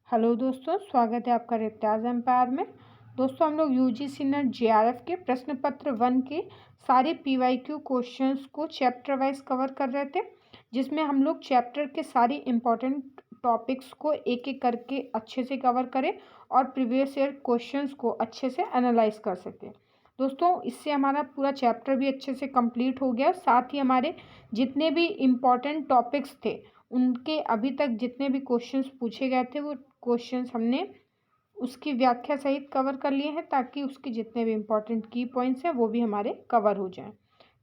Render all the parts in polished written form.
Hello दोस्तों, स्वागत है आपका रित्याज एम्पायर में। दोस्तों, हम लोग यूजीसी नेट जेआरएफ के प्रश्न पत्र 1 के सारे पीवाईक्यू क्वेश्चंस को चैप्टर वाइज कवर कर रहे थे, जिसमें हम लोग चैप्टर के सारी इम्पोर्टेंट टॉपिक्स को एक एक करके अच्छे से कवर करें और प्रीवियस ईयर क्वेश्चंस को अच्छे से एनालाइज कर सकें। दोस्तों, इससे हमारा पूरा चैप्टर भी अच्छे से कंप्लीट हो गया, साथ ही हमारे जितने भी इम्पॉर्टेंट टॉपिक्स थे उनके अभी तक जितने भी क्वेश्चंस पूछे गए थे वो क्वेश्चंस हमने उसकी व्याख्या सहित कवर कर लिए हैं, ताकि उसके जितने भी इम्पोर्टेंट की पॉइंट्स हैं वो भी हमारे कवर हो जाएं।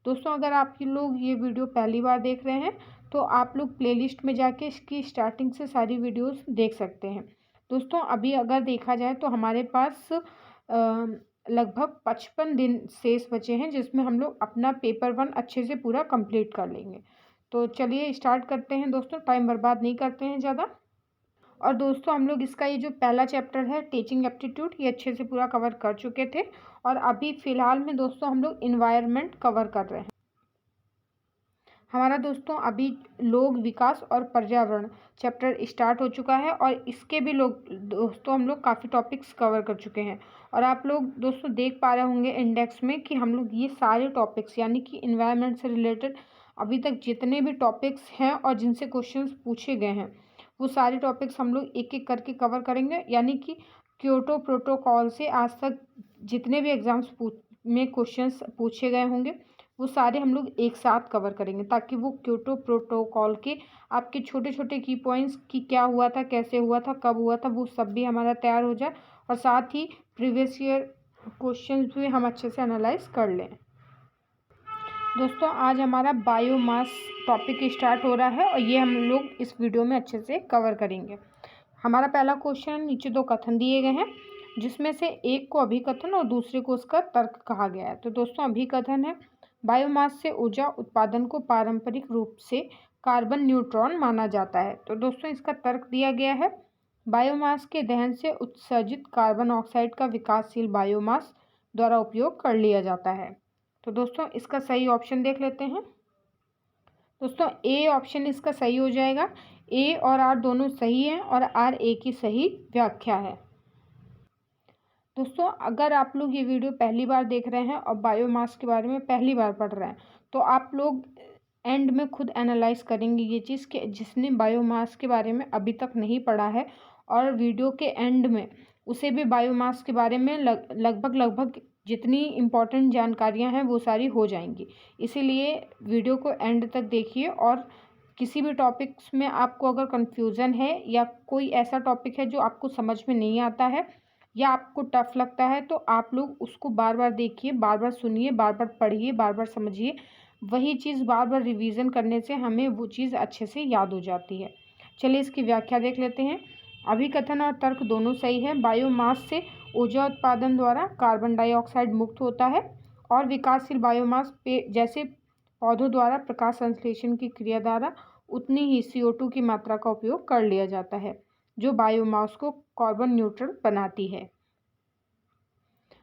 दोस्तों, अगर आप लोग ये वीडियो पहली बार देख रहे हैं तो आप लोग प्लेलिस्ट में जाके इसकी स्टार्टिंग से सारी वीडियोस देख सकते हैं। दोस्तों, अभी अगर देखा जाए तो हमारे पास लगभग 55 दिन शेष बचे हैं, जिसमें हम लोग अपना पेपर 1 अच्छे से पूरा कंप्लीट कर लेंगे। तो चलिए स्टार्ट करते हैं दोस्तों, टाइम बर्बाद नहीं करते हैं ज़्यादा। और दोस्तों, हम लोग इसका ये जो पहला चैप्टर है टीचिंग एप्टीट्यूड, ये अच्छे से पूरा कवर कर चुके थे और अभी फ़िलहाल में दोस्तों हम लोग इन्वायरमेंट कवर कर रहे हैं। हमारा दोस्तों अभी लोक विकास और पर्यावरण चैप्टर स्टार्ट हो चुका है और इसके भी दोस्तों हम लोग काफ़ी टॉपिक्स कवर कर चुके हैं। और आप लोग दोस्तों देख पा रहे होंगे इंडेक्स में कि हम लोग ये सारे टॉपिक्स यानी कि इन्वायरमेंट से रिलेटेड अभी तक जितने भी टॉपिक्स हैं और जिनसे क्वेश्चंस पूछे गए हैं वो सारे टॉपिक्स हम लोग एक एक करके कवर करेंगे। यानी कि क्योटो प्रोटोकॉल से आज तक जितने भी एग्जाम्स में क्वेश्चंस पूछे गए होंगे वो सारे हम लोग एक साथ कवर करेंगे, ताकि वो क्योटो प्रोटोकॉल के आपके छोटे छोटे की पॉइंट्स कि क्या हुआ था, कैसे हुआ था, कब हुआ था, वो सब भी हमारा तैयार हो जाए और साथ ही प्रीवियस ईयर क्वेश्चंस भी हम अच्छे से एनालाइज कर लें। दोस्तों, आज हमारा बायोमास टॉपिक स्टार्ट हो रहा है और ये हम लोग इस वीडियो में अच्छे से कवर करेंगे। हमारा पहला क्वेश्चन, नीचे 2 कथन दिए गए हैं जिसमें से एक को अभिकथन और दूसरे को उसका तर्क कहा गया है। तो दोस्तों, अभिकथन है, बायोमास से ऊर्जा उत्पादन को पारंपरिक रूप से कार्बन न्यूट्रॉन माना जाता है। तो दोस्तों, इसका तर्क दिया गया है, बायोमास के दहन से उत्सर्जित कार्बन ऑक्साइड का विकासशील बायोमास द्वारा उपयोग कर लिया जाता है। तो दोस्तों, इसका सही ऑप्शन देख लेते हैं। दोस्तों, ए ऑप्शन इसका सही हो जाएगा। ए और आर दोनों सही हैं और आर ए की सही व्याख्या है। दोस्तों, अगर आप लोग ये वीडियो पहली बार देख रहे हैं और बायोमास के बारे में पहली बार पढ़ रहे हैं तो आप लोग एंड में खुद एनालाइज करेंगे ये चीज़ कि जिसने बायोमास के बारे में अभी तक नहीं पढ़ा है और वीडियो के एंड में उसे भी बायोमास के बारे में लगभग जितनी इम्पोर्टेंट जानकारियां हैं वो सारी हो जाएंगी। इसीलिए वीडियो को एंड तक देखिए और किसी भी टॉपिक्स में आपको अगर कन्फ्यूज़न है या कोई ऐसा टॉपिक है जो आपको समझ में नहीं आता है या आपको टफ लगता है तो आप लोग उसको बार बार देखिए, बार बार सुनिए, बार बार पढ़िए, बार बार समझिए। वही चीज़ बार बार रिवीजन करने से हमें वो चीज़ अच्छे से याद हो जाती है। चलिए इसकी व्याख्या देख लेते हैं। अभिकथन और तर्क दोनों सही है। बायोमास से ऊर्जा उत्पादन द्वारा कार्बन डाइऑक्साइड मुक्त होता है और विकासशील बायोमास पे जैसे पौधों द्वारा प्रकाश संश्लेषण की क्रिया द्वारा उतनी ही CO2 की मात्रा का उपयोग कर लिया जाता है, जो बायोमास को कार्बन न्यूट्रल बनाती है।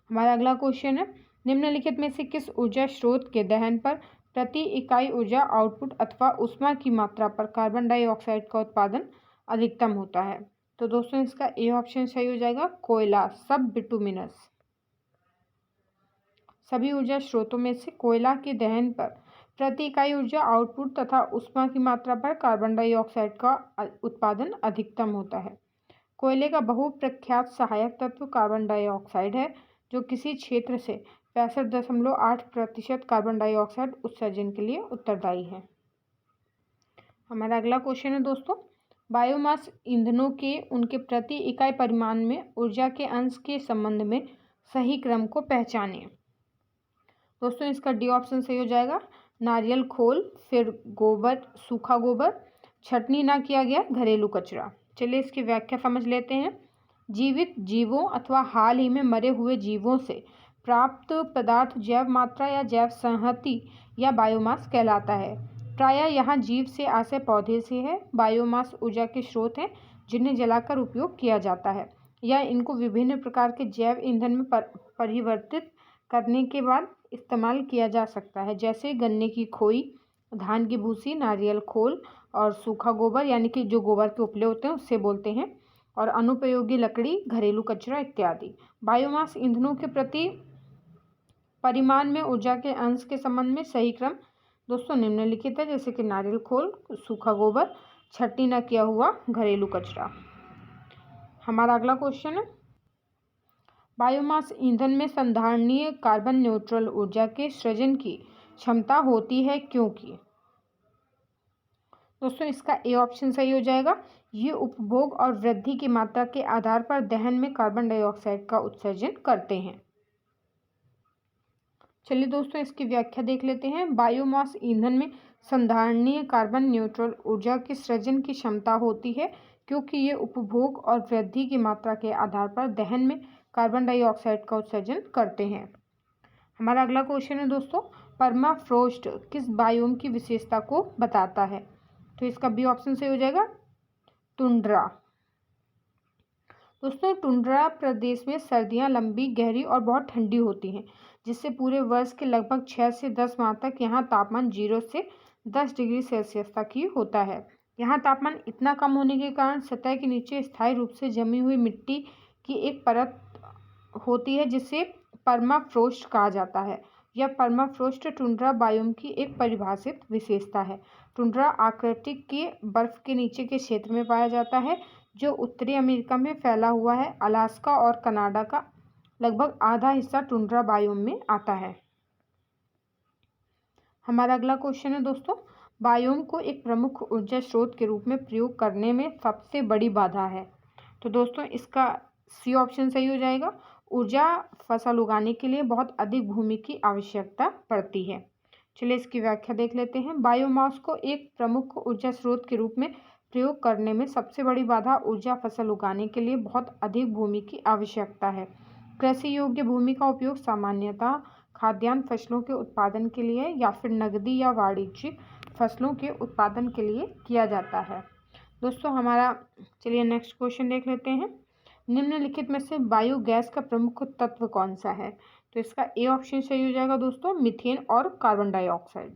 हमारा अगला क्वेश्चन है, निम्नलिखित में से किस ऊर्जा स्रोत के दहन पर प्रति इकाई ऊर्जा आउटपुट अथवा ऊष्मा की मात्रा पर कार्बन डाइऑक्साइड का उत्पादन अधिकतम होता है? तो दोस्तों, इसका ए ऑप्शन सही हो जाएगा, कोयला, सब बिटुमिनस। सभी ऊर्जा स्रोतों में से कोयला के दहन पर प्रति इकाई ऊर्जा आउटपुट तथा ऊष्मा की मात्रा पर कार्बन डाइऑक्साइड का उत्पादन अधिकतम होता है। कोयले का बहुप्रख्यात सहायक तत्व कार्बन डाइऑक्साइड है, जो किसी क्षेत्र से 65.8% कार्बन डाइऑक्साइड उत्सर्जन के लिए उत्तरदायी है। हमारा अगला क्वेश्चन है दोस्तों, बायोमास ईंधनों के उनके प्रति इकाई परिमाण में ऊर्जा के अंश के संबंध में सही क्रम को पहचानें। दोस्तों, इसका डी ऑप्शन सही हो जाएगा, नारियल खोल, फिर गोबर, सूखा गोबर, छटनी ना किया गया घरेलू कचरा। चलिए इसकी व्याख्या समझ लेते हैं। जीवित जीवों अथवा हाल ही में मरे हुए जीवों से प्राप्त पदार्थ जैव मात्रा या जैव संहति या बायोमास कहलाता है। प्रायः यहाँ जीव से आशय पौधे से है। बायोमास ऊर्जा के स्रोत हैं जिन्हें जलाकर उपयोग किया जाता है या इनको विभिन्न प्रकार के जैव ईंधन में परिवर्तित करने के बाद इस्तेमाल किया जा सकता है, जैसे गन्ने की खोई, धान की भूसी, नारियल खोल और सूखा गोबर यानी कि जो गोबर के उपले होते हैं उससे बोलते हैं। और अनुपयोगी लकड़ी, घरेलू कचरा इत्यादि। बायोमास ईंधनों के प्रति परिमाण में ऊर्जा के अंश के संबंध में सही क्रम दोस्तों निम्नलिखित है, जैसे कि नारियल खोल, सूखा गोबर, छट्टी न किया हुआ घरेलू कचरा। हमारा अगला क्वेश्चन है, बायोमास ईंधन में संधारणीय कार्बन न्यूट्रल ऊर्जा के सृजन की क्षमता होती है क्योंकि दोस्तों इसका ए ऑप्शन सही हो जाएगा। ये उपभोग और वृद्धि की मात्रा के आधार पर दहन में कार्बन डाइऑक्साइड का उत्सर्जन करते हैं। चलिए दोस्तों इसकी व्याख्या देख लेते हैं। बायोमास ईंधन में संधारणीय कार्बन न्यूट्रल ऊर्जा के सृजन की क्षमता होती है क्योंकि ये उपभोग और वृद्धि की मात्रा के आधार पर दहन में कार्बन डाइऑक्साइड का उत्सर्जन करते हैं। हमारा अगला क्वेश्चन है दोस्तों, परमाफ्रोस्ट किस बायोम की विशेषता को बताता है? तो इसका बी ऑप्शन सही हो जाएगा, टुंड्रा। दोस्तों टुंड्रा प्रदेश में सर्दियां लंबी, गहरी और बहुत ठंडी होती हैं, जिससे पूरे वर्ष के लगभग 6 से 10 माह तक यहाँ तापमान 0 से 10 डिग्री सेल्सियस तक ही होता है। यहाँ तापमान इतना कम होने के कारण सतह के नीचे स्थायी रूप से जमी हुई मिट्टी की एक परत होती है, जिसे परमाफ्रोस्ट कहा जाता है। यह परमाफ्रोस्ट टुंड्रा बायोम की एक परिभाषित विशेषता है। टुंड्रा आर्कटिक के बर्फ के नीचे के क्षेत्र में पाया जाता है, जो उत्तरी अमेरिका में फैला हुआ है। अलास्का और कनाडा का लगभग आधा हिस्सा टुंड्रा बायोम में आता है। हमारा अगला क्वेश्चन है दोस्तों, बायोम को एक प्रमुख ऊर्जा स्रोत के रूप में प्रयोग करने में सबसे बड़ी बाधा है? तो दोस्तों इसका सी ऑप्शन सही हो जाएगा। ऊर्जा फसल उगाने के लिए बहुत अधिक भूमि की आवश्यकता पड़ती है। चलिए इसकी व्याख्या देख लेते हैं। बायोमास को एक प्रमुख ऊर्जा स्रोत के रूप में प्रयोग करने में सबसे बड़ी बाधा ऊर्जा फसल उगाने के लिए बहुत अधिक भूमि की आवश्यकता है। कृषि योग्य भूमि का उपयोग सामान्यतः खाद्यान्न फसलों के उत्पादन के लिए या फिर नकदी या वाणिज्यिक फसलों के उत्पादन के लिए किया जाता है। दोस्तों हमारा चलिए नेक्स्ट क्वेश्चन देख लेते हैं। निम्नलिखित में से बायोगैस का प्रमुख तत्व कौन सा है? तो इसका ए ऑप्शन सही हो जाएगा दोस्तों, मीथेन और कार्बन डाइऑक्साइड।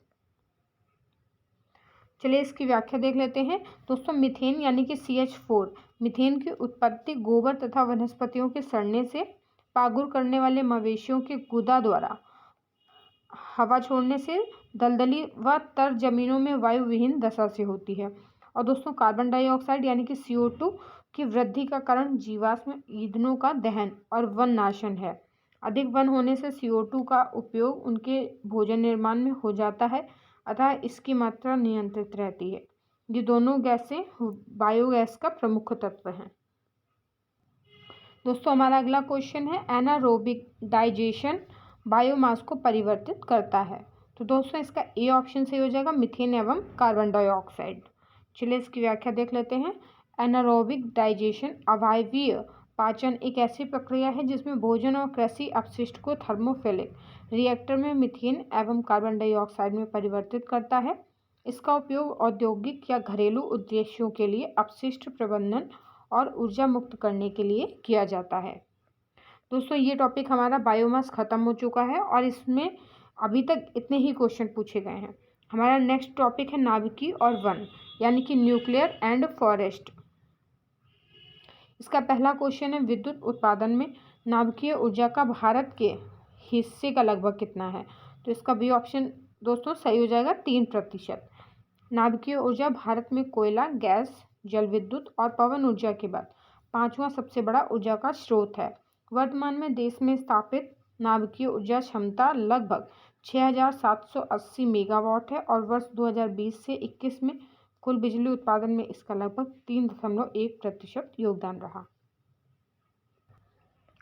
चलिए इसकी व्याख्या देख लेते हैं। दोस्तों मीथेन यानी कि CH4, मीथेन की उत्पत्ति गोबर तथा वनस्पतियों के सड़ने से पागुर करने वाले मवेशियों के गुदा द्वारा हवा छोड़ने से दलदली व तर जमीनों में वायु विहीन दशा से होती है। और दोस्तों कार्बन डाइऑक्साइड यानी कि CO2 की वृद्धि का कारण जीवाश्म ईंधनों का दहन और वन नाशन है। अधिक वन होने से CO2 का उपयोग उनके भोजन निर्माण में हो जाता है, अतः इसकी मात्रा नियंत्रित रहती है। ये दोनों गैसें बायोगैस का प्रमुख तत्व हैं। दोस्तों हमारा अगला क्वेश्चन है, एनारोबिक डाइजेशन बायोमास को परिवर्तित करता है? तो दोस्तों इसका ए ऑप्शन सही हो जाएगा, मीथेन एवं कार्बन डाइऑक्साइड। चलिए इसकी व्याख्या देख लेते हैं। एनारोबिक डाइजेशन अवायवीय पाचन एक ऐसी प्रक्रिया है जिसमें भोजन और कृषि अपशिष्ट को थर्मोफिलिक रिएक्टर में मीथेन एवं कार्बन डाइऑक्साइड में परिवर्तित करता है। इसका उपयोग औद्योगिक या घरेलू उद्देश्यों के लिए अपशिष्ट प्रबंधन और ऊर्जा मुक्त करने के लिए किया जाता है। दोस्तों ये टॉपिक हमारा बायोमास खत्म हो चुका है और इसमें अभी तक इतने ही क्वेश्चन पूछे गए हैं। हमारा नेक्स्ट टॉपिक है नाभिकीय और वन यानी कि न्यूक्लियर एंड फॉरेस्ट। इसका पहला क्वेश्चन है, विद्युत उत्पादन में नाभिकीय ऊर्जा का भारत के हिस्से का लगभग कितना है? तो इसका बी ऑप्शन दोस्तों सही हो जाएगा, 3%। नाभिकीय ऊर्जा भारत में कोयला, गैस, जल विद्युत और पवन ऊर्जा के बाद 5वां सबसे बड़ा ऊर्जा का स्रोत है। वर्तमान में देश में स्थापित नाभिकीय ऊर्जा क्षमता लगभग 6780 मेगावाट है और वर्ष 2020 से 21 में कुल बिजली उत्पादन में इसका लगभग 3.1% योगदान रहा।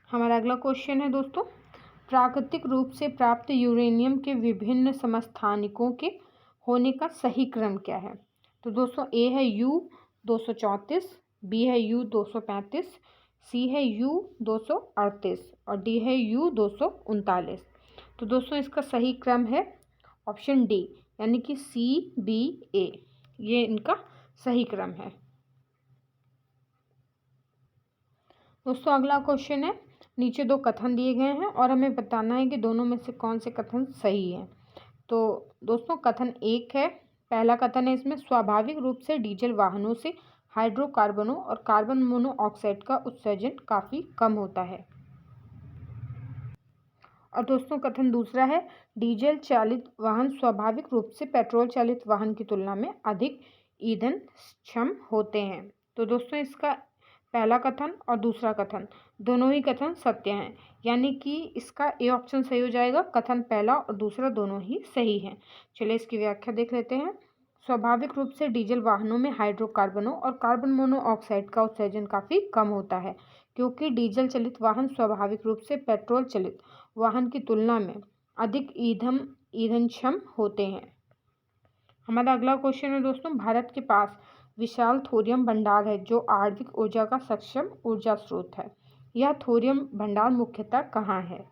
हमारा अगला क्वेश्चन है दोस्तों, प्राकृतिक रूप से प्राप्त यूरेनियम के विभिन्न समस्थानिकों के होने का सही क्रम क्या है? तो दोस्तों ए है U234, बी है U235, सी है U238 और डी है U239। तो दोस्तों इसका सही क्रम है ऑप्शन डी यानी कि CBA, ये इनका सही क्रम है। दोस्तों अगला क्वेश्चन है, नीचे 2 कथन दिए गए हैं और हमें बताना है कि दोनों में से कौन से कथन सही हैं। तो दोस्तों कथन 1 है, पहला कथन है इसमें, स्वाभाविक रूप से डीजल वाहनों से हाइड्रोकार्बनों और कार्बन मोनोऑक्साइड का उत्सर्जन काफ़ी कम होता है। और दोस्तों कथन दूसरा है, डीजल चालित वाहन स्वाभाविक रूप से पेट्रोल चालित वाहन की तुलना में अधिक ईंधन क्षम होते हैं। तो दोस्तों इसका पहला कथन और दूसरा कथन दोनों ही कथन सत्य हैं, यानी कि इसका ए ऑप्शन सही हो जाएगा। कथन पहला और दूसरा दोनों ही सही हैं। चलिए इसकी व्याख्या देख लेते हैं। स्वाभाविक रूप से डीजल वाहनों में हाइड्रोकार्बनों और कार्बन मोनोऑक्साइड का उत्सर्जन काफ़ी कम होता है, क्योंकि डीजल चलित वाहन स्वाभाविक रूप से पेट्रोल चलित वाहन की तुलना में अधिक ईंधनक्षम होते हैं। हमारा अगला क्वेश्चन है दोस्तों, भारत के पास विशाल थोरियम भंडार है जो आणविक ऊर्जा का सक्षम ऊर्जा स्रोत है। यह थोरियम भंडार मुख्यतः कहाँ है?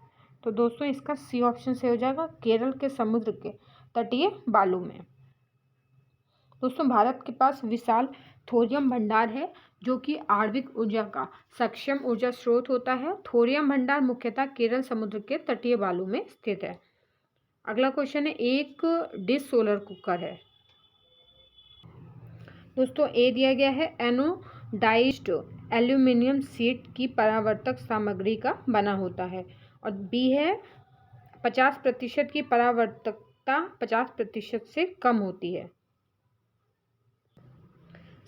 तो दोस्तों इसका सी ऑप्शन से हो जाएगा, केरल के समुद्र के तटीय बालू में। दोस्तों भारत के पास विशाल थोरियम भंडार है जो कि आणविक ऊर्जा का सक्षम ऊर्जा स्रोत होता है। थोरियम भंडार मुख्यतः केरल समुद्र के तटीय बालू में स्थित है। अगला क्वेश्चन है, एक डिश सोलर कुकर है। दोस्तों ए दिया गया है, एनोडाइज्ड एल्यूमिनियम शीट की परावर्तक सामग्री का बना होता है। और बी है, 50% की परावर्तकता 50% से कम होती है।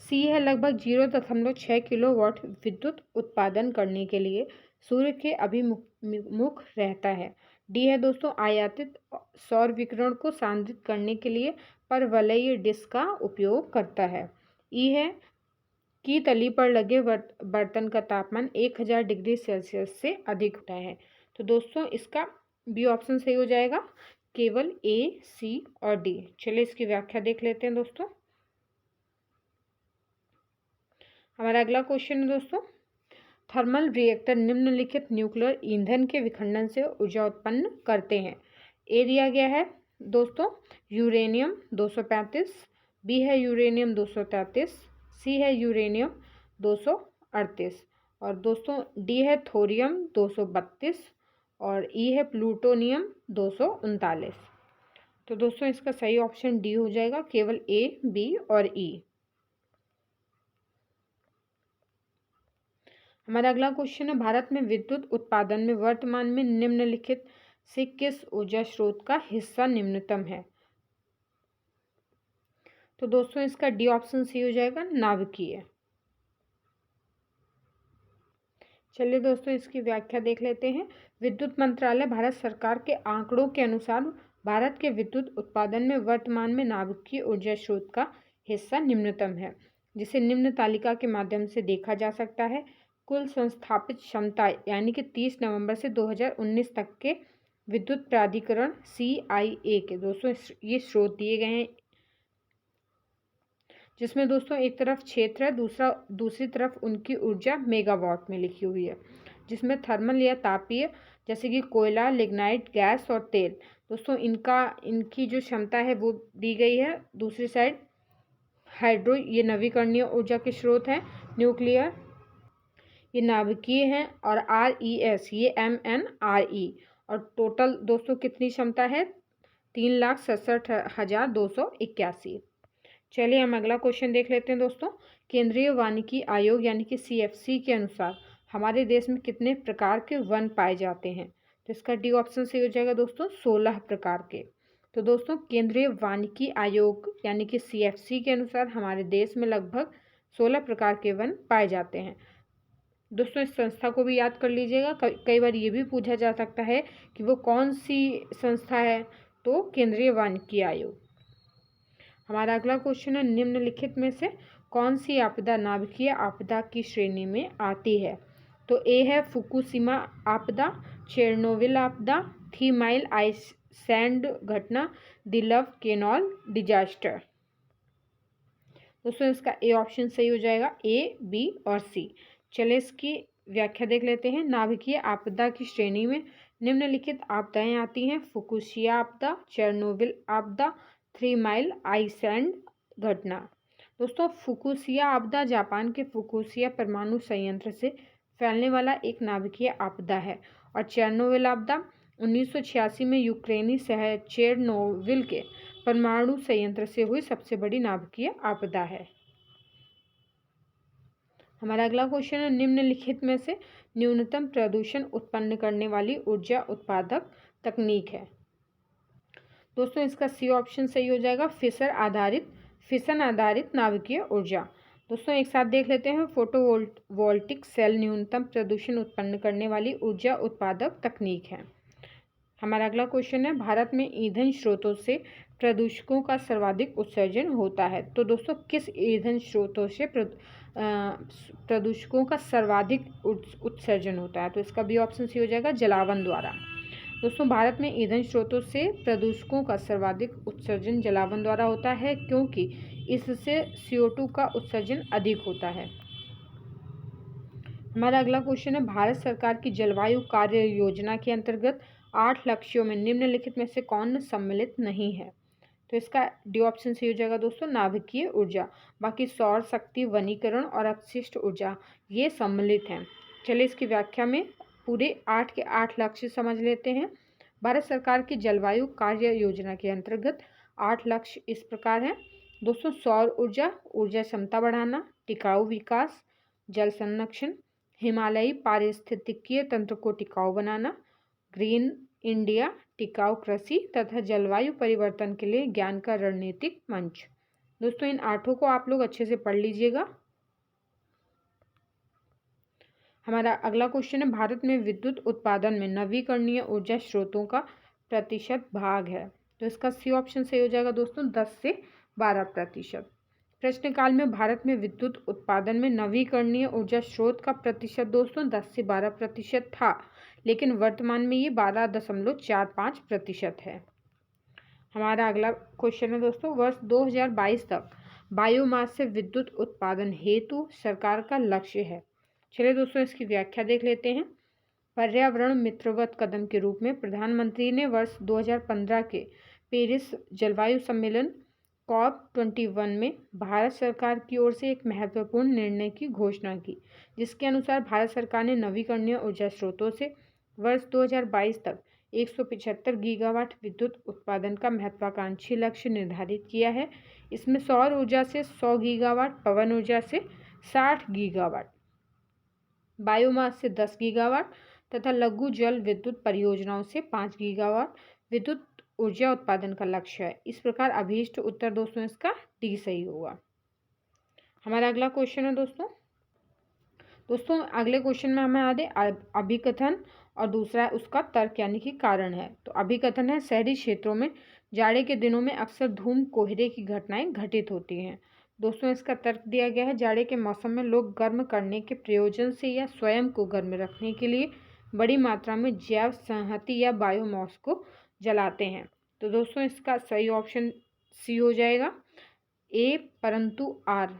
सी है, लगभग 0.6 किलोवाट विद्युत उत्पादन करने के लिए सूर्य के अभिमुख रहता है। डी है दोस्तों, आयातित सौर विकिरण को सांद्रित करने के लिए परवलयी डिस्क का उपयोग करता है। ई है कि तली पर लगे बर्तन का तापमान 1000 डिग्री सेल्सियस से अधिक होता है। तो दोस्तों इसका बी ऑप्शन सही हो जाएगा, केवल ए, सी और डी। चलिए इसकी व्याख्या देख लेते हैं दोस्तों। हमारा अगला क्वेश्चन है दोस्तों, थर्मल रिएक्टर निम्नलिखित न्यूक्लियर ईंधन के विखंडन से ऊर्जा उत्पन्न करते हैं। ए दिया गया है दोस्तों, यूरेनियम 235, बी है यूरेनियम 233, सी है यूरेनियम 238 और दोस्तों डी है थोरियम 232 और ई है प्लूटोनियम 239। तो दोस्तों इसका सही ऑप्शन डी हो जाएगा, केवल ए, बी और ई। हमारा अगला क्वेश्चन है, भारत में विद्युत उत्पादन में वर्तमान में निम्नलिखित से किस ऊर्जा स्रोत का हिस्सा निम्नतम है? तो दोस्तों इसका डी ऑप्शन सी हो जाएगा, नाभिकीय। चलिए दोस्तों इसकी व्याख्या देख लेते हैं। विद्युत मंत्रालय भारत सरकार के आंकड़ों के अनुसार भारत के विद्युत उत्पादन में वर्तमान में नाभिकीय ऊर्जा स्रोत का हिस्सा निम्नतम है, जिसे निम्न तालिका के माध्यम से देखा जा सकता है। कुल संस्थापित क्षमता यानी कि 30 नवंबर से 2019 तक के विद्युत प्राधिकरण CIA के दोस्तों ये स्रोत दिए गए हैं, जिसमें दोस्तों एक तरफ क्षेत्र है, दूसरी तरफ उनकी ऊर्जा मेगावाट में लिखी हुई है, जिसमें थर्मल या तापीय जैसे कि कोयला, लिग्नाइट, गैस और तेल दोस्तों इनकी जो क्षमता है वो दी गई है। दूसरी साइड हाइड्रो ये नवीकरणीय ऊर्जा के स्रोत हैं, न्यूक्लियर ये नाभिकीय हैं और RES ये MNRE। और टोटल दोस्तों कितनी क्षमता है? 3,67,281। चलिए हम अगला क्वेश्चन देख लेते हैं दोस्तों। केंद्रीय वानिकी आयोग यानी कि CFC के अनुसार हमारे देश में कितने प्रकार के वन पाए जाते हैं? तो इसका डी ऑप्शन सही हो जाएगा दोस्तों, 16 प्रकार के। तो दोस्तों केंद्रीय वानिकी आयोग यानी कि CFC के अनुसार हमारे देश में लगभग 16 प्रकार के वन पाए जाते हैं। दोस्तों इस संस्था को भी याद कर लीजिएगा, कई बार ये भी पूछा जा सकता है कि वो कौन सी संस्था है, तो केंद्रीय वानिकी आयोग। हमारा अगला क्वेश्चन है, निम्नलिखित में से कौन सी आपदा नाभिकीय आपदा की श्रेणी में आती है? तो ए है फुकुशिमा आपदा, चेरनोबिल आपदा, 3 माइल आइसलैंड घटना, द लव केनॉल डिजास्टर। दोस्तों इसका ए ऑप्शन सही हो जाएगा, ए, बी और सी। चलिए इसकी व्याख्या देख लेते हैं। नाभिकीय आपदा की श्रेणी में निम्नलिखित आपदाएं आती हैं, फुकुशिमा आपदा, चेरनोबिल आपदा, 3 माइल आइसलैंड घटना। दोस्तों फुकुशिमा आपदा जापान के फुकुशिमा परमाणु संयंत्र से फैलने वाला एक नाभिकीय आपदा है और चेरनोबिल आपदा 1986 में यूक्रेनी शहर चेरनोबिल के परमाणु संयंत्र से हुई सबसे बड़ी नाभिकीय आपदा है। हमारा अगला क्वेश्चन है, निम्नलिखित में से न्यूनतम प्रदूषण उत्पन्न करने वाली ऊर्जा उत्पादक तकनीक है। दोस्तों इसका सी ऑप्शन सही हो जाएगा, फिशन आधारित नाभिकीय ऊर्जा। दोस्तों एक साथ देख लेते हैं, फोटोवोल्टिक सेल न्यूनतम प्रदूषण उत्पन्न करने वाली ऊर्जा उत्पादक तकनीक है। हमारा अगला क्वेश्चन है, भारत में ईंधन स्रोतों से प्रदूषकों का सर्वाधिक उत्सर्जन होता है। तो दोस्तों किस ईंधन स्रोतों से प्रदूषकों का सर्वाधिक उत्सर्जन होता है? तो इसका भी ऑप्शन सी हो जाएगा, जलावन द्वारा। दोस्तों भारत में ईंधन स्रोतों से प्रदूषकों का सर्वाधिक उत्सर्जन जलावन द्वारा होता है, क्योंकि इससे CO2 का उत्सर्जन अधिक होता है। हमारा अगला क्वेश्चन है, भारत सरकार की जलवायु कार्य योजना के अंतर्गत 8 लक्ष्यों में निम्नलिखित में से कौन सम्मिलित नहीं है? तो इसका डी ऑप्शन सही हो जाएगा दोस्तों, नाभिकीय ऊर्जा। बाकी सौर शक्ति, वनीकरण और अपशिष्ट ऊर्जा ये सम्मिलित हैं। चलिए इसकी व्याख्या में पूरे 8 के 8 लक्ष्य समझ लेते हैं। भारत सरकार की जलवायु कार्य योजना के अंतर्गत 8 लक्ष्य इस प्रकार हैं। दोस्तों सौर ऊर्जा, ऊर्जा क्षमता बढ़ाना, टिकाऊ विकास, जल संरक्षण, हिमालयी पारिस्थितिकीय तंत्र को टिकाऊ बनाना, ग्रीन इंडिया, टिकाऊ कृषि तथा जलवायु परिवर्तन के लिए ज्ञान का रणनीतिक मंच। दोस्तों इन 8 को आप लोग अच्छे से पढ़ लीजिएगा। हमारा अगला क्वेश्चन है, भारत में विद्युत उत्पादन में नवीकरणीय ऊर्जा स्रोतों का प्रतिशत भाग है। तो इसका सी ऑप्शन सही हो जाएगा दोस्तों, 10 से 12%। प्रश्नकाल में भारत में विद्युत उत्पादन में नवीकरणीय ऊर्जा स्रोत का प्रतिशत दोस्तों 10 से 12% था, लेकिन वर्तमान में ये 12.45% है। हमारा अगला क्वेश्चन है दोस्तों, वर्ष 2022 तक बायोमास से विद्युत उत्पादन हेतु सरकार का लक्ष्य है। चलिए दोस्तों इसकी व्याख्या देख लेते हैं। पर्यावरण मित्रवत कदम के रूप में प्रधानमंत्री ने वर्ष 2015 के पेरिस जलवायु सम्मेलन COP21 में भारत सरकार की ओर से एक महत्वपूर्ण निर्णय की घोषणा की, जिसके अनुसार भारत सरकार ने नवीकरणीय ऊर्जा स्रोतों से वर्ष 2022 तक 175 गीगावाट विद्युत उत्पादन का महत्वाकांक्षी लक्ष्य निर्धारित किया है। इसमें सौर ऊर्जा से 100 गीगावाट, पवन ऊर्जा से 60 गीगावाट, बायोमास से 10 गीगावाट तथा लघु जल विद्युत परियोजनाओं से 5 गीगावाट विद्युत ऊर्जा उत्पादन का लक्ष्य है। इस प्रकार अभीष्ट उत्तर दोस्तों इसका डी सही होगा। हमारा अगला क्वेश्चन है दोस्तों अगले क्वेश्चन में हमें याद है अभिकथन और दूसरा उसका तर्क यानी कि कारण है। तो अभिकथन है, शहरी क्षेत्रों में जाड़े के दिनों में अक्सर धूम कोहरे की घटनाएं घटित होती हैं। दोस्तों इसका तर्क दिया गया है, जाड़े के मौसम में लोग गर्म करने के प्रयोजन से या स्वयं को गर्म रखने के लिए बड़ी मात्रा में जैव संहति या बायोमास को जलाते हैं। तो दोस्तों इसका सही ऑप्शन सी हो जाएगा, ए, परंतु आर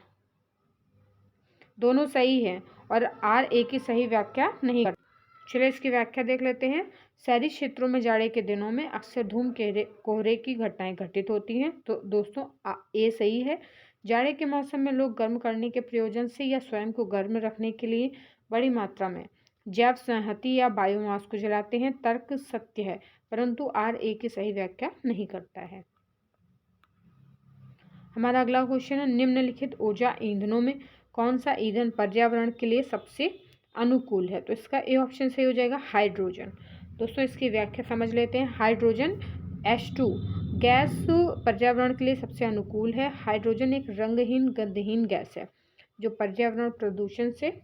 दोनों सही है और आर ए की सही व्याख्या नहीं करता। चलिए इसकी व्याख्या देख लेते हैं। शहरी क्षेत्रों में जाड़े के दिनों में अक्सर धूम कोहरे की घटनाएं घटित होती हैं। तो दोस्तों ए सही है। जाड़े के मौसम में लोग गर्म करने के प्रयोजन से या स्वयं को गर्म रखने के लिए बड़ी मात्रा में जैव संहति या बायोमास को जलाते हैं। तर्क सत्य है, परंतु आर ए की सही व्याख्या नहीं करता है। हमारा अगला क्वेश्चन है, निम्नलिखित ऊर्जा ईंधनों में कौन सा ईंधन पर्यावरण के लिए सबसे अनुकूल है? तो इसका ए ऑप्शन सही हो जाएगा, हाइड्रोजन। दोस्तों इसकी व्याख्या समझ लेते हैं। हाइड्रोजन H2 गैस पर्यावरण के लिए सबसे अनुकूल है। हाइड्रोजन एक रंगहीन गंधहीन गैस है जो पर्यावरण प्रदूषण से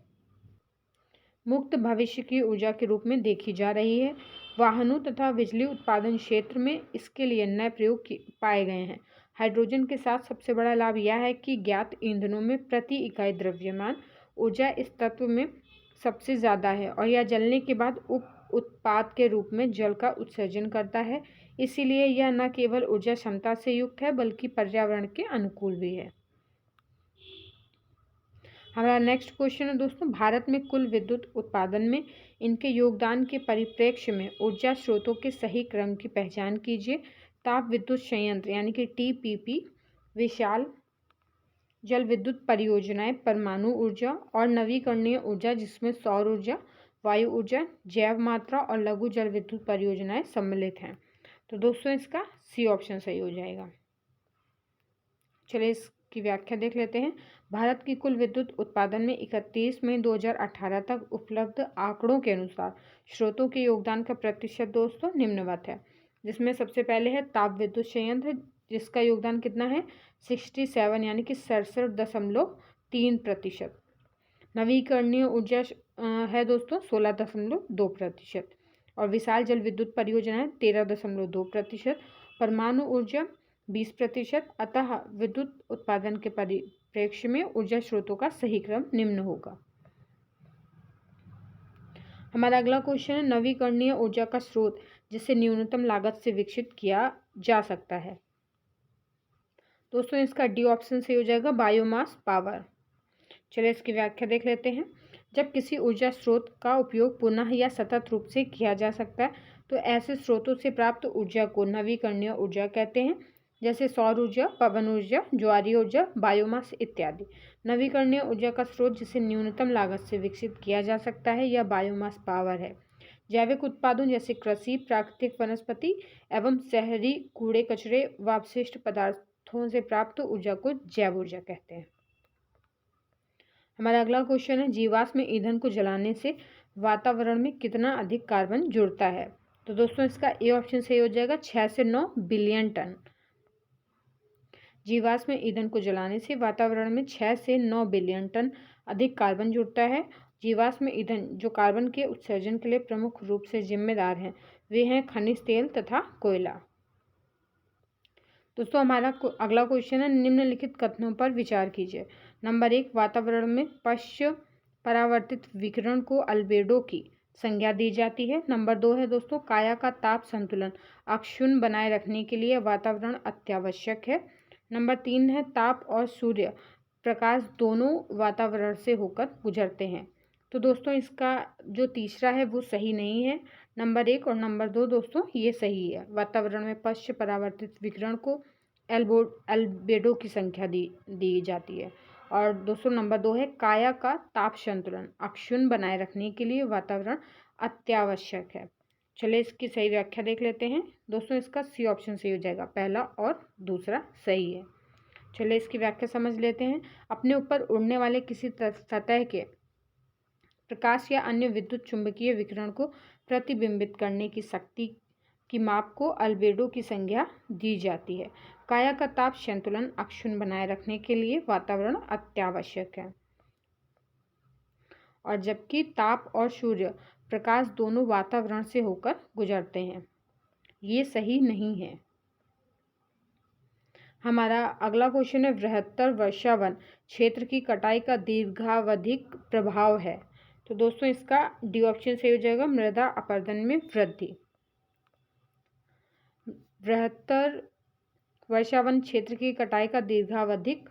मुक्त भविष्य की ऊर्जा के रूप में देखी जा रही है। वाहनों तथा बिजली उत्पादन क्षेत्र में इसके लिए नए प्रयोग पाए गए हैं। हाइड्रोजन के साथ सबसे बड़ा लाभ यह है कि ज्ञात ईंधनों में प्रति इकाई द्रव्यमान ऊर्जा इस तत्व में सबसे ज़्यादा है और यह जलने के बाद उप उत्पाद के रूप में जल का उत्सर्जन करता है। इसीलिए यह न केवल ऊर्जा क्षमता से युक्त है बल्कि पर्यावरण के अनुकूल भी है। हमारा नेक्स्ट क्वेश्चन है दोस्तों, भारत में कुल विद्युत उत्पादन में इनके योगदान के परिप्रेक्ष्य में ऊर्जा स्रोतों के सही क्रम की पहचान कीजिए। ताप विद्युत संयंत्र यानी कि TPP, विशाल जल विद्युत परियोजनाएं, परमाणु ऊर्जा और नवीकरणीय ऊर्जा जिसमें सौर ऊर्जा, वायु ऊर्जा, जैव मात्रा और लघु जल विद्युत परियोजनाएं सम्मिलित हैं। तो दोस्तों इसका सी ऑप्शन सही हो जाएगा। चलिए इस की व्याख्या देख लेते हैं। भारत की कुल विद्युत उत्पादन में 31 मई 2018 तक उपलब्ध आंकड़ों के अनुसार स्रोतों के योगदान का प्रतिशत दोस्तों निम्नवत है, जिसमें सबसे पहले है ताप विद्युत संयंत्र, जिसका योगदान कितना है 67 यानी कि 67.3%। नवीकरणीय ऊर्जा है दोस्तों 16.2%। और विशाल जल विद्युत परियोजनाएं 13.2%। परमाणु ऊर्जा 20%। अतः विद्युत उत्पादन के परिप्रेक्ष्य में ऊर्जा स्रोतों का सही क्रम निम्न होगा। हमारा अगला क्वेश्चन है नवीकरणीय ऊर्जा का स्रोत जिसे न्यूनतम लागत से विकसित किया जा सकता है। दोस्तों इसका डी ऑप्शन सही हो जाएगा, बायोमास पावर। चलिए इसकी व्याख्या देख लेते हैं। जब किसी ऊर्जा स्रोत का उपयोग पुनः या सतत रूप से किया जा सकता है तो ऐसे स्रोतों से प्राप्त ऊर्जा को नवीकरणीय ऊर्जा कहते हैं, जैसे सौर ऊर्जा, पवन ऊर्जा, ज्वारीय ऊर्जा, बायोमास इत्यादि। नवीकरणीय ऊर्जा का स्रोत जिसे न्यूनतम लागत से विकसित किया जा सकता है यह बायोमास पावर है। जैविक उत्पादों जैसे कृषि, प्राकृतिक वनस्पति एवं शहरी कूड़े कचरे व अपशिष्ट पदार्थों से प्राप्त ऊर्जा को जैव ऊर्जा कहते हैं। हमारा अगला क्वेश्चन है जीवाश्म ईंधन को जलाने से वातावरण में कितना अधिक कार्बन जुड़ता है। तो दोस्तों इसका ए ऑप्शन सही हो जाएगा, 6 से 9 बिलियन टन। जीवाश्म ईंधन को जलाने से वातावरण में 6 से 9 बिलियन टन अधिक कार्बन जुड़ता है। जीवाश्म ईंधन जो कार्बन के उत्सर्जन के लिए प्रमुख रूप से जिम्मेदार हैं वे हैं खनिज तेल तथा कोयला। दोस्तों हमारा अगला क्वेश्चन है निम्नलिखित कथनों पर विचार कीजिए। नंबर 1, वातावरण में पश्च परावर्तित विकिरण को अल्बेडो की संज्ञा दी जाती है। नंबर 2 है दोस्तों काया का ताप संतुलन अक्षुण्ण बनाए रखने के लिए वातावरण अत्यावश्यक है। नंबर 3 है ताप और सूर्य प्रकाश दोनों वातावरण से होकर गुजरते हैं। तो दोस्तों इसका जो तीसरा है वो सही नहीं है। नंबर 1 और नंबर 2 दोस्तों ये सही है। वातावरण में पश्च परावर्तित विकिरण को अल्बेडो की संख्या दी जाती है। और दोस्तों नंबर 2 है काया का ताप संतुलन अक्षुण्ण बनाए रखने के लिए वातावरण अत्यावश्यक है। चलिए इसकी सही व्याख्या देख लेते हैं। दोस्तों इसका सी ऑप्शन सही हो जाएगा, पहला और दूसरा सही है। चलिए इसकी व्याख्या समझ लेते हैं। अपने ऊपर उड़ने वाले किसी सतह के प्रकाश या अन्य विद्युत चुंबकीय विकिरण को प्रतिबिंबित करने की शक्ति की माप को अल्बेडो की संज्ञा दी जाती है। काया का ताप संतुलन अक्षुण्ण बनाए रखने के लिए वातावरण अत्यावश्यक है। और जबकि ताप और सूर्य प्रकाश दोनों वातावरण से होकर गुजरते हैं, ये सही नहीं है। हमारा अगला क्वेश्चन है बृहत्तर वर्षावन क्षेत्र की कटाई का दीर्घावधिक प्रभाव है। तो दोस्तों इसका डी ऑप्शन सही हो जाएगा, मृदा अपरदन में वृद्धि। बृहत्तर वर्षावन क्षेत्र की कटाई का दीर्घावधिक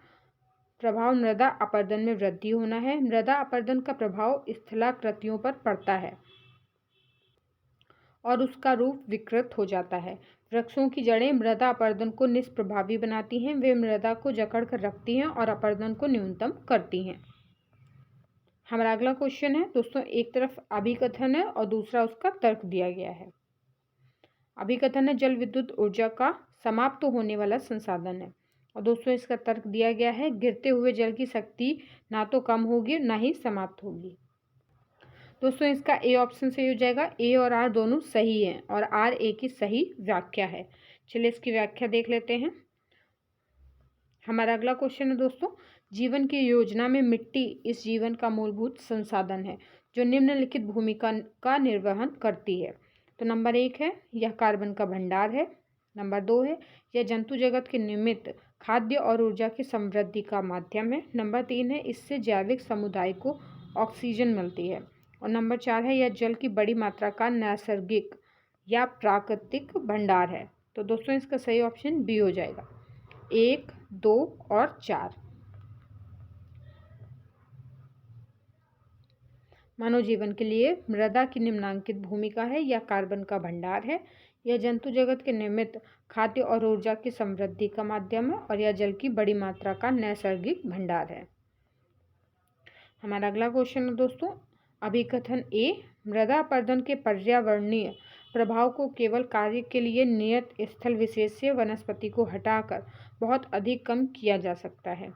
प्रभाव मृदा अपरदन में वृद्धि होना है। मृदा अपरदन का प्रभाव स्थलाकृतियों पर पड़ता है और उसका रूप विकृत हो जाता है। वृक्षों की जड़ें मृदा अपरदन को निष्प्रभावी बनाती हैं। वे मृदा को जकड़ कर रखती हैं और अपरदन को न्यूनतम करती हैं। हमारा अगला क्वेश्चन है दोस्तों, एक तरफ अभिकथन है और दूसरा उसका तर्क दिया गया है। अभिकथन है जल विद्युत ऊर्जा का समाप्त होने वाला संसाधन है। और दोस्तों इसका तर्क दिया गया है गिरते हुए जल की शक्ति ना तो कम होगी ना ही समाप्त होगी। दोस्तों इसका ए ऑप्शन सही हो जाएगा। ए और आर दोनों सही हैं और आर ए की सही व्याख्या है। चलिए इसकी व्याख्या देख लेते हैं। हमारा अगला क्वेश्चन है दोस्तों, जीवन की योजना में मिट्टी इस जीवन का मूलभूत संसाधन है जो निम्नलिखित भूमिका का निर्वहन करती है। तो नंबर 1 है यह कार्बन का भंडार है। नंबर 2 है यह जंतु जगत के निमित्त खाद्य और ऊर्जा की समृद्धि का माध्यम है। नंबर 3 है इससे जैविक समुदाय को ऑक्सीजन मिलती है। और नंबर 4 है यह जल की बड़ी मात्रा का नैसर्गिक या प्राकृतिक भंडार है। तो दोस्तों इसका सही ऑप्शन बी हो जाएगा, 1, 2 और 4। मानव जीवन के लिए मृदा की निम्नांकित भूमिका है। यह कार्बन का भंडार है, यह जंतु जगत के निमित्त खाद्य और ऊर्जा की समृद्धि का माध्यम है और यह जल की बड़ी मात्रा का नैसर्गिक भंडार है। हमारा अगला क्वेश्चन है दोस्तों, अभिकथन ए मृदा अपरदन के पर्यावरणीय प्रभाव को केवल कार्य के लिए नियत स्थल विशेष से वनस्पति को हटाकर बहुत अधिक कम किया जा सकता है।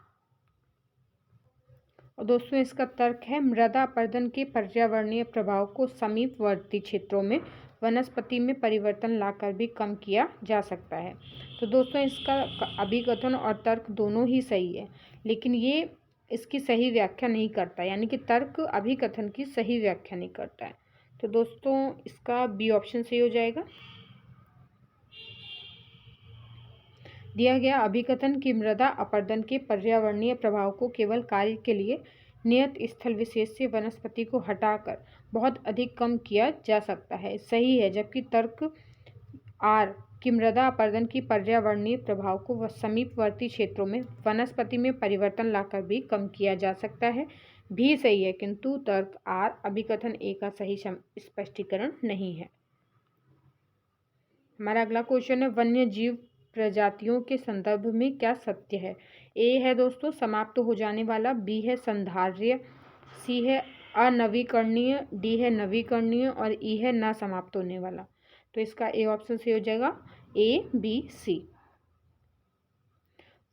और दोस्तों इसका तर्क है मृदा अपरदन के पर्यावरणीय प्रभाव को समीपवर्ती क्षेत्रों में वनस्पति में परिवर्तन लाकर भी कम किया जा सकता है। तो दोस्तों इसका अभिकथन और तर्क दोनों ही सही है, लेकिन ये इसकी सही व्याख्या नहीं करता, यानी कि तर्क अभिकथन की सही व्याख्या नहीं करता है। तो दोस्तों इसका बी ऑप्शन सही हो जाएगा। दिया गया अभिकथन की मृदा अपरदन के पर्यावरणीय प्रभाव को केवल कार्य के लिए नियत स्थल विशेष से वनस्पति को हटाकर बहुत अधिक कम किया जा सकता है सही है, जबकि तर्क आर कि मृदा अपरदन की पर्यावरणीय प्रभाव को समीपवर्ती क्षेत्रों में वनस्पति में परिवर्तन लाकर भी कम किया जा सकता है भी सही है, किंतु तर्क आर अभिकथन ए का सही स्पष्टीकरण नहीं है। हमारा अगला क्वेश्चन है वन्य जीव प्रजातियों के संदर्भ में क्या सत्य है। ए है दोस्तों समाप्त हो जाने वाला, बी है संधार्य, सी है अनवीकरणीय, डी है नवीकरणीय और ई है न समाप्त होने वाला। तो इसका ए ऑप्शन सही हो जाएगा, ए बी सी।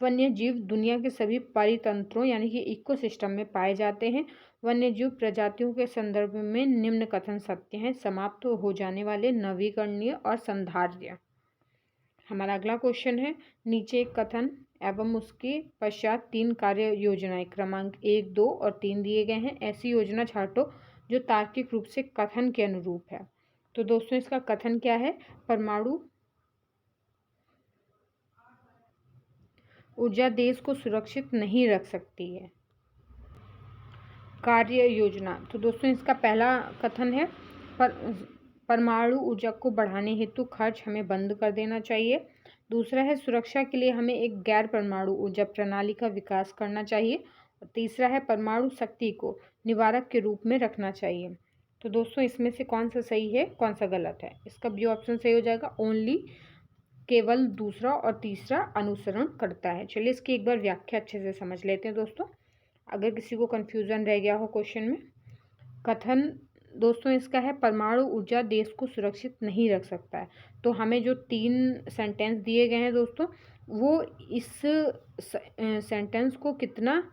वन्य जीव दुनिया के सभी परितंत्रों यानी कि इकोसिस्टम में पाए जाते हैं। वन्य जीव प्रजातियों के संदर्भ में निम्न कथन सत्य हैं, समाप्त हो जाने वाले, नवीकरणीय और संधार्य। हमारा अगला क्वेश्चन है नीचे एक कथन एवं उसके पश्चात 3 कार्य योजनाएं क्रमांक 1, 2 और 3 दिए गए हैं। ऐसी योजना छांटो जो तार्किक रूप से कथन के अनुरूप है। तो दोस्तों इसका कथन क्या है, परमाणु ऊर्जा देश को सुरक्षित नहीं रख सकती है। कार्य योजना, तो दोस्तों इसका पहला कथन है परमाणु ऊर्जा को बढ़ाने हेतु खर्च हमें बंद कर देना चाहिए। दूसरा है सुरक्षा के लिए हमें एक गैर परमाणु ऊर्जा प्रणाली का विकास करना चाहिए। और तीसरा है परमाणु शक्ति को निवारक के रूप में रखना चाहिए। तो दोस्तों इसमें से कौन सा सही है कौन सा गलत है। इसका बी ऑप्शन सही हो जाएगा, ओनली, केवल, दूसरा और तीसरा अनुसरण करता है। चलिए इसकी एक बार व्याख्या अच्छे से समझ लेते हैं दोस्तों, अगर किसी को कन्फ्यूज़न रह गया हो क्वेश्चन में। कथन दोस्तों इसका है परमाणु ऊर्जा देश को सुरक्षित नहीं रख सकता है। तो हमें जो 3 सेंटेंस दिए गए हैं दोस्तों वो इस सेंटेंस को कितना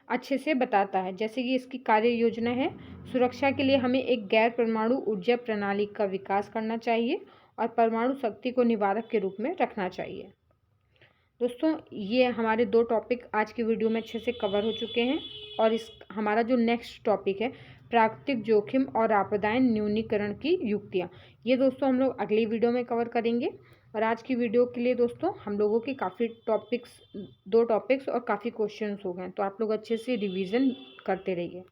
अच्छे से बताता है। जैसे कि इसकी कार्य योजना है सुरक्षा के लिए हमें एक गैर परमाणु ऊर्जा प्रणाली का विकास करना चाहिए और परमाणु शक्ति को निवारक के रूप में रखना चाहिए। दोस्तों ये हमारे 2 टॉपिक आज की वीडियो में अच्छे से कवर हो चुके हैं। और इस हमारा जो नेक्स्ट टॉपिक है प्राकृतिक जोखिम और आपदाएं न्यूनीकरण की युक्तियाँ, ये दोस्तों हम लोग अगली वीडियो में कवर करेंगे। और आज की वीडियो के लिए दोस्तों हम लोगों के काफ़ी टॉपिक्स 2 टॉपिक्स और काफ़ी क्वेश्चंस हो गए, तो आप लोग अच्छे से रिवीजन करते रहिए।